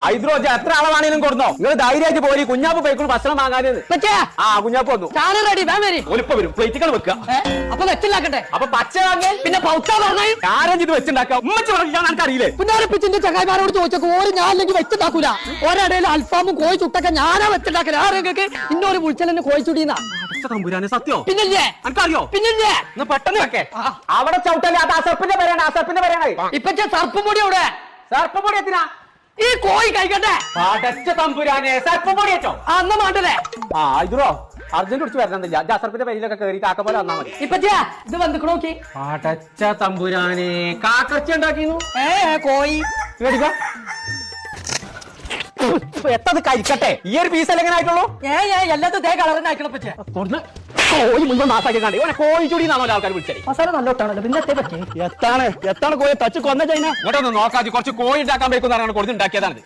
ഹൈദ്രോജ എത്ര ആളാണെങ്കിലും കൊടുന്നോ നിങ്ങൾ ധൈര്യമായിട്ട് പോയി കുഞ്ഞാപ്പ് പോയിക്കൊണ്ട് ഭക്ഷണം വാങ്ങാനെന്ന് ആ കുഞ്ഞാപ്പ് വന്നു ഒലിപ്പ വരും പ്ലേറ്റുകൾ വെക്കുക അപ്പൊ വെച്ചിണ്ടാക്കട്ടെ അപ്പൊ പച്ച വാങ്ങിയാൽ പിന്നെ പൗത്ത പറഞ്ഞാൽ ആരും ഇത് വെച്ചുണ്ടാക്കാം ഉമ്മച്ച് പറഞ്ഞാൽ എനിക്കറിയില്ലേ പുന്നാരപ്പിച്ചിന്റെ ചങ്ങായിമാരോട് ചോദിച്ചോ ഓര് ഞാൻ അല്ലെങ്കിൽ വെച്ചുണ്ടാക്കൂല ഒരിടയിൽ അൽഫാമും കോഴി ചുട്ടൊക്കെ ഞാനാ വെച്ചുണ്ടാക്കല ആരെയൊക്കെ ഇന്നൊരു വിളിച്ചലെന്നെ കോഴി ചുടീന്നാ തമ്പുരാനെ സത്യോ പിന്നില്ലേ എനിക്കറിയോ പിന്നില്ലേ എന്നാ പെട്ടെന്ന് വെക്കേ അവിടെ ചവിട്ടല്ലേ അത് അസർപ്പിന്റെ പേരാണ് അസർപ്പിന്റെ പേരാണ് ഇപ്പൊ സർപ്പം പൊടി അവിടെ സർപ്പം പൊടി എത്തിനാ ഈ കോഴി കഴിക്കട്ടെ പടച്ച തമ്പുരാനെ സർപ്പം പൊടി വെച്ചോ അന്ന മാണ്ടല്ലേ ആ ഇതോ അർജന്റ് കുറിച്ച് വരണമെന്നില്ല അസർപ്പിന്റെ പേരിലൊക്കെ കയറി കാക്ക പോലെ വന്നാൽ മതി ഇപ്പൊ ഇത് വന്നിക്കണോ നോക്കി പടച്ച തമ്പുരാനെ കാക്കർച്ച ഉണ്ടാക്കിന്നു കോഴി എത്തത് കഴിക്കട്ടെ ഈ ഒരു പീസല്ല എങ്ങനെ ആയിട്ടുള്ളൂ എല്ലാത്തും തേ കളറിന് അയക്കണം പറ്റേ കോഴി മുഴുവൻ നാസാക്കി കണ്ടേ ഇവനെ കോഴി ചുടിന്നാണോ ആൾക്കാർ വിളിച്ചത് മസാല നല്ലോട്ടാണല്ലോ പിന്നെ പറ്റേ എത്താണ് കോഴി തച്ച് കൊന്ന ചൈന ഇങ്ങോട്ടൊന്ന് നോക്കാതെ കുറച്ച് കോഴി ഉണ്ടാക്കാൻ പറ്റുന്ന കൊടുത്തുണ്ടാക്കിയതാണ്